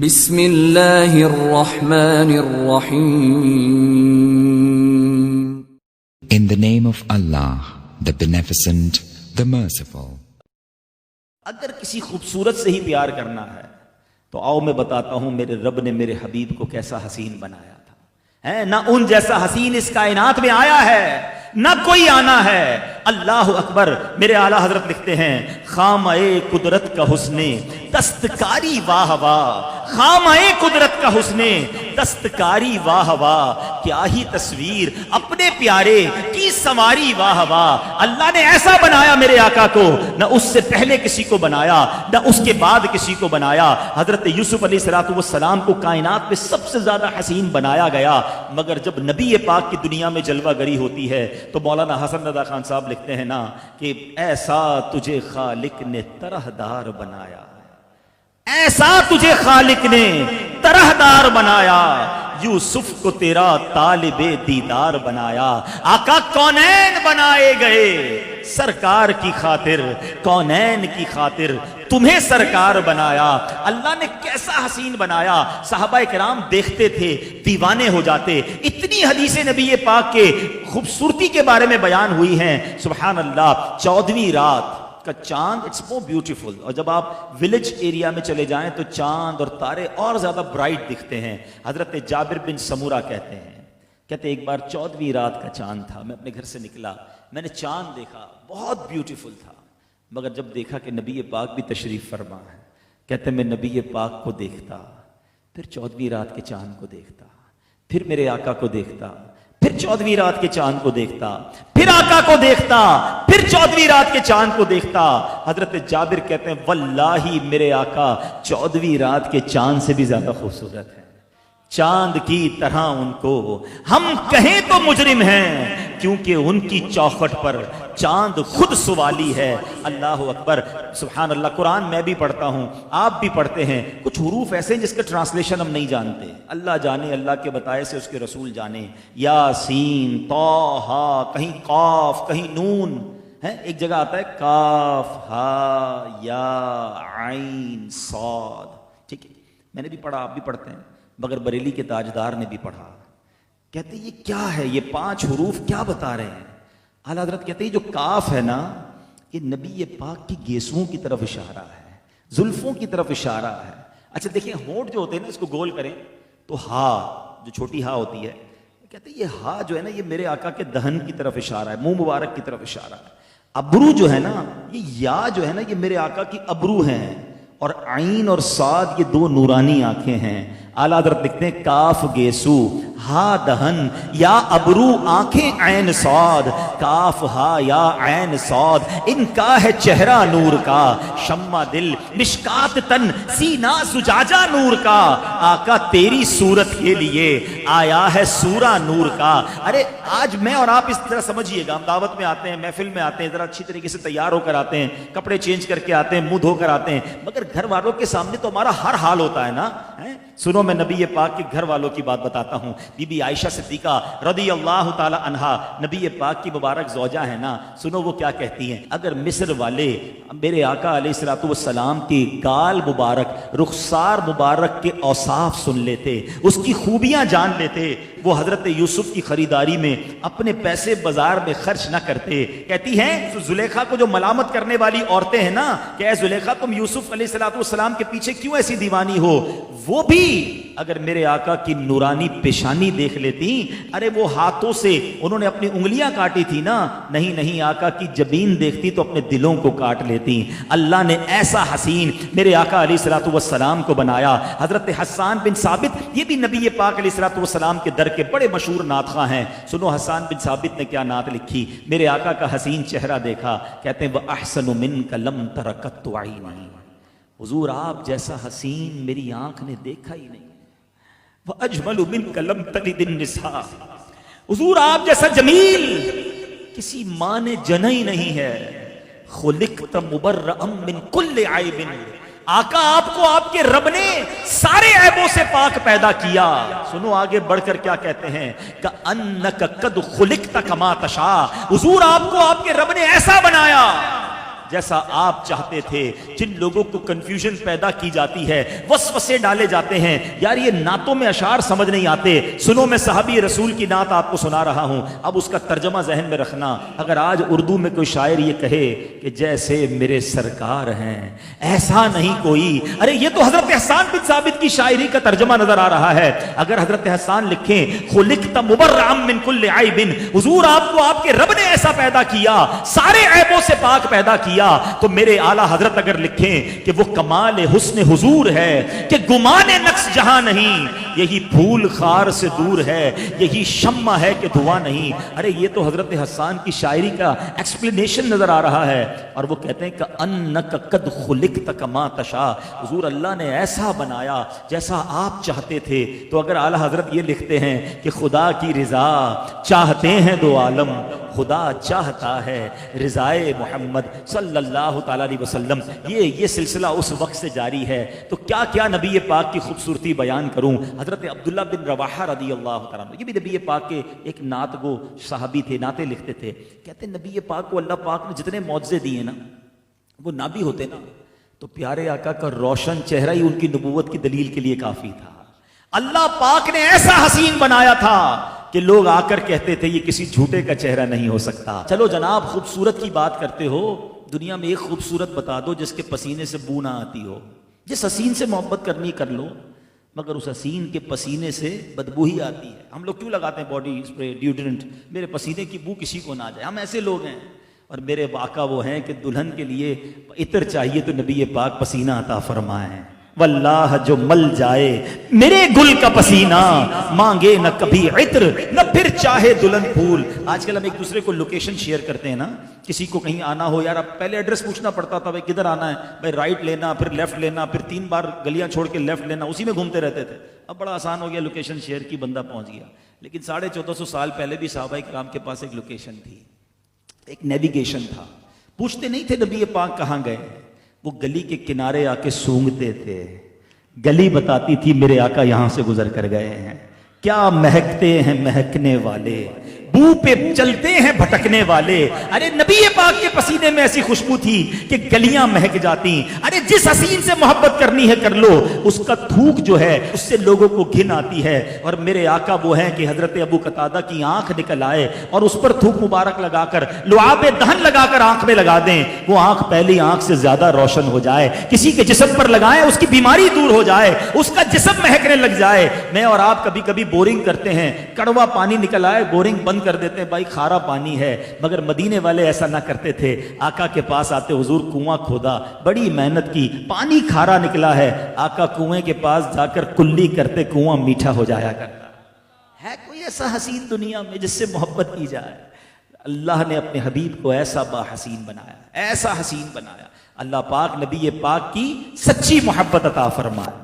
بسم اللہ الرحمن الرحیم. In the name of Allah, the Beneficent, the Merciful. اگر کسی خوبصورت سے ہی پیار کرنا ہے تو آؤ میں بتاتا ہوں میرے رب نے میرے حبیب کو کیسا حسین بنایا تھا. نہ ان جیسا حسین اس کائنات میں آیا ہے نہ کوئی آنا ہے. اللہ اکبر. میرے اعلیٰ حضرت لکھتے ہیں خامہ قدرت کا حسن دستکاری واہ واہ. خامہ قدرت کا حسن دستکاری واہ واہ. کیا ہی تصویر اپنے پیارے کی سنواری واہ واہ. اللہ نے ایسا بنایا میرے آقا کو, نہ اس سے پہلے کسی کو بنایا نہ اس کے بعد کسی کو بنایا. حضرت یوسف علیہ السلام کو کائنات میں سب سے زیادہ حسین بنایا گیا, مگر جب نبی پاک کی دنیا میں جلوہ گری ہوتی ہے تو مولانا حسن رضا خان صاحب لکھتے ہیں نا کہ ایسا تجھے خالق نے طرح دار بنایا, ایسا تجھے خالق نے طرح دار بنایا, یوسف کو تیرا طالب دیدار بنایا. آقا کونین بنائے گئے سرکار کی خاطر, کونین کی خاطر تمہیں سرکار بنایا. اللہ نے کیسا حسین بنایا. صحابہ کرام دیکھتے تھے دیوانے ہو جاتے. اتنی حدیثیں نبی پاک کے خوبصورتی کے بارے میں بیان ہوئی ہیں, سبحان اللہ. 14ویں رات کا چاند, اٹس مور بیوٹیفل. اور جب آپ ولیج ایریا میں چلے جائیں تو چاند اور تارے اور زیادہ برائٹ دکھتے ہیں. حضرت جابر بن سمورہ کہتے ہیں ایک بار 14ویں رات کا چاند تھا, میں اپنے گھر سے نکلا, میں نے چاند دیکھا, بہت بیوٹیفل تھا, مگر جب دیکھا کہ نبی پاک بھی تشریف فرما ہے, کہتے میں نبی پاک کو دیکھتا, پھر 14ویں رات کے چاند کو دیکھتا, پھر میرے آقا کو دیکھتا, پھر 14ویں رات کے چاند کو دیکھتا, پھر آقا کو دیکھتا, پھر 14ویں رات کے چاند کو دیکھتا. حضرت جابر کہتے ہیں واللہ میرے آقا 14ویں رات کے چاند سے بھی زیادہ خوبصورت ہے. چاند کی طرح ان کو ہم کہیں تو مجرم ہیں, کیونکہ ان کی چوکھٹ پر چاند خود سوالی ہے. اللہ اکبر, سبحان اللہ. قرآن میں بھی پڑھتا ہوں, آپ بھی پڑھتے ہیں. کچھ حروف ایسے ہیں جس کا ٹرانسلیشن ہم نہیں جانتے, اللہ جانے, اللہ کے بتائے سے اس کے رسول جانے. یاسین, طٰہٰ, کہیں قاف, کہیں نون ہے, ایک جگہ آتا ہے کاف ہا یا عین صاد. ٹھیک ہے, میں نے بھی پڑھا, آپ بھی پڑھتے ہیں, مگر بریلی کے تاجدار نے بھی پڑھا. کہتے یہ کیا ہے, یہ 5 حروف کیا بتا رہے ہیں؟ اعلیٰ حضرت کہتے ہیں جو کاف ہے نا, یہ نبی پاک کی گیسوؤں کی طرف اشارہ ہے, زلفوں کی طرف اشارہ ہے. اچھا دیکھیں, ہونٹ جو ہوتے ہیں نا, اس کو گول کریں تو ہا, جو چھوٹی ہا ہوتی ہے, کہتے ہیں یہ ہا جو ہے نا, یہ میرے آقا کے دہن کی طرف اشارہ ہے, منہ مبارک کی طرف اشارہ ہے. ابرو جو ہے نا, یہ یا جو ہے نا, یہ میرے آقا کی ابرو ہیں, اور عین اور صاد یہ 2 نورانی آنکھیں ہیں. اعلیٰ حضرت لکھتے ہیں کاف گیسو, ہا دہن, یا ابرو آنکھیں عین صاد, کاف ہا یا عین صاد, ان کا ہے چہرہ نور کا, شمع دل مشکات تن, سینہ زجاجہ نور کا. آقا تیری صورت کے لیے آیا ہے سورہ نور کا. ارے آج میں اور آپ اس طرح سمجھیے گا, ہم دعوت میں آتے ہیں, محفل میں آتے ہیں, ذرا اچھی طریقے سے تیار ہو کر آتے ہیں, کپڑے چینج کر کے آتے ہیں, منہ دھو کر آتے ہیں, مگر گھر والوں کے سامنے تو ہمارا ہر حال ہوتا ہے نا. سنو, میں نبی پاک کے گھر والوں کی بات بتاتا ہوں. بی بی عائشہ صدیقہ رضی اللہ تعالی عنہا نبی پاک کی مبارک زوجہ ہے نا. سنو وہ کیا کہتی ہیں. اگر مصر والے میرے آقا علیہ الصلوۃ والسلام کی گال مبارک, رخسار مبارک کے اوصاف سن لیتے, اس کی خوبیاں جان لیتے, وہ حضرت یوسف کی خریداری میں اپنے پیسے بازار میں خرچ نہ کرتے. کہتی ہیں زلیخا کو جو ملامت کرنے والی عورتیں ہیں نا, کہ اے زلیخا تم یوسف علیہ الصلوۃ والسلام کے پیچھے کیوں ایسی دیوانی ہو, وہ بھی اگر میرے آقا کی نورانی پیشانی دیکھ لیتی, ارے وہ ہاتھوں سے انہوں نے اپنی انگلیاں کاٹی تھی نا, نہیں آقا کی جبین دیکھتی تو اپنے دلوں کو کاٹ لیتی. اللہ نے ایسا حسین میرے آقا علیہ الصلوۃ والسلام کو بنایا. حضرت حسان بن ثابت, یہ بھی نبی پاک علیہ الصلوۃ والسلام کے در کے بڑے مشہور نعت خواں ہیں. سنو حسان بن ثابت نے کیا نعت لکھی. میرے آقا کا حسین چہرہ دیکھا, کہتے ہیں وَأَحْسَنُ مِنْكَ لَمْ تَرَ قَطُّ عَيْنِي, حضور آپ جیسا حسین میری آنکھ نے دیکھا ہی نہیں. وَأَجْمَلُ مِنْكَ لَمْ تَلِدِ النِّسَاءُ, حضور آپ جیسا جمیل کسی ماں نے جنا ہی نہیں ہے. خُلِقْتَ مُبَرَّأً مِنْ كُلِّ عَيْبٍ, آقا آپ کو آپ کے رب نے سارے عیبوں سے پاک پیدا کیا. سنو آگے بڑھ کر کیا کہتے ہیں, کَأَنَّكَ قَدْ خُلِقْتَ كَمَا تَشَاءُ, حضور آپ کو آپ کے رب نے ایسا بنایا جیسا آپ چاہتے تھے. جن لوگوں کو کنفیوژن پیدا کی جاتی ہے, وسوسے ڈالے جاتے ہیں, یار یہ نعتوں میں اشعار سمجھ نہیں آتے, سنو میں صحابی رسول کی نعت آپ کو سنا رہا ہوں, اب اس کا ترجمہ ذہن میں رکھنا. اگر آج اردو میں کوئی شاعر یہ کہے کہ جیسے میرے سرکار ہیں ایسا نہیں کوئی, ارے یہ تو حضرت حسان بن ثابت کی شاعری کا ترجمہ نظر آ رہا ہے. اگر حضرت حسان لکھیں خلقت مبرعا من کل عیب, حضور آپ کو آپ کے رب نے ایسا پیدا کیا, سارے عیبوں سے پاک پیدا کیا, تو میرے اعلیٰ حضرت اگر لکھیں کہ وہ کمال حسن حضور ہے کہ گمان نقص جہاں نہیں, یہی پھول خار سے دور ہے, یہی شمع ہے کہ دھواں نہیں, ارے یہ تو حضرت حسان کی شاعری کا ایکسپلینیشن نظر آ رہا ہے. اور وہ کہتے ہیں کہ انک قد خلقت کما تشاء, حضور اللہ نے ایسا بنایا جیسا آپ چاہتے تھے. تو اگر اعلیٰ حضرت یہ لکھتے ہیں کہ خدا کی رضا چاہتے ہیں دو عالم, خدا چاہتا ہے رضائے محمد صلی اللہ تعالیٰ علیہ وسلم. یہ سلسلہ اس وقت سے جاری ہے. تو کیا کیا نبی پاک کی خوبصورتی بیان کروں. حضرت عبداللہ بن رواحہ رضی اللہ تعالیٰ عنہ, یہ بھی نبی پاک کے ایک نعت گو صحابی تھے, نعتیں لکھتے تھے. کہتے ہیں نبی پاک کو اللہ پاک نے جتنے معجزے دیے نا, وہ نہ بھی ہوتے نا تو پیارے آقا کا روشن چہرہ ہی ان کی نبوت کی دلیل کے لیے کافی تھا. اللہ پاک نے ایسا حسین بنایا تھا کہ لوگ آ کر کہتے تھے یہ کسی جھوٹے کا چہرہ نہیں ہو سکتا. چلو جناب خوبصورت کی بات کرتے ہو, دنیا میں ایک خوبصورت بتا دو جس کے پسینے سے بو نہ آتی ہو. جس حسین سے محبت کرنی کر لو, مگر اس حسین کے پسینے سے بدبو ہی آتی ہے. ہم لوگ کیوں لگاتے ہیں باڈی اسپرے, ڈیوڈرنٹ, میرے پسینے کی بو کسی کو نہ جائے. ہم ایسے لوگ ہیں. اور میرے آقا وہ ہیں کہ دلہن کے لیے عطر چاہیے تو نبی پاک پسینہ عطا فرمائیں. واللہ جو مل جائے میرے گل کا پسینہ, مانگے نہ کبھی عطر نہ پھر چاہے دلہن پھول. آج کل ہم ایک دوسرے کو لوکیشن شیئر کرتے ہیں نا, کسی کو کہیں آنا ہو, یار اب پہلے ایڈریس پوچھنا پڑتا تھا, بھائی کدھر آنا ہے, بھائی رائٹ لینا, پھر لیفٹ لینا, پھر 3 بار گلیاں چھوڑ کے لیفٹ لینا, اسی میں گھومتے رہتے تھے. اب بڑا آسان ہو گیا, لوکیشن شیئر کی, بندہ پہنچ گیا. لیکن 1450 سال پہلے بھی صحابہ کرام کے پاس ایک لوکیشن تھی, ایک نیویگیشن تھا. پوچھتے نہیں تھے نبی پاک کہاں گئے, وہ گلی کے کنارے آ کے سونگتے تھے. گلی بتاتی تھی میرے آقا یہاں سے گزر کر گئے ہیں. کیا مہکتے ہیں مہکنے والے, بو پہ چلتے ہیں بھٹکنے والے. ارے نبی پاک کے پسینے میں ایسی خوشبو تھی کہ گلیاں مہک جاتی. ارے جس حسین سے محبت کرنی ہے کر لو, اس کا تھوک جو ہے اس سے لوگوں کو گھن آتی ہے. اور میرے آقا وہ ہیں کہ حضرت ابو قتادہ کی آنکھ نکل آئے اور اس پر تھوک مبارک لگا کر, لعاب دہن لگا کر آنکھ میں لگا دیں, وہ آنکھ پہلی آنکھ سے زیادہ روشن ہو جائے. کسی کے جسم پر لگائیں, اس کی بیماری دور ہو جائے, اس کا جسم مہکنے لگ جائے. میں اور آپ کبھی کبھی بورنگ کرتے ہیں, کڑوا پانی نکل آئے, بورنگ بند کر دیتے ہیں, بھائی کھارا پانی ہے. مگر مدینے والے ایسا نہ کرتے تھے. آقا کے پاس آتے, حضور کنواں کھودا, بڑی محنت کی, پانی کھارا نکلا ہے. آقا کنویں کے پاس جا کر کلی کرتے, کنواں میٹھا ہو جایا کرتا. ہے کوئی ایسا حسین دنیا میں جس سے محبت کی جائے؟ اللہ نے اپنے حبیب کو ایسا با حسین بنایا, ایسا حسین بنایا. اللہ پاک نبی پاک کی سچی محبت عطا فرمائے.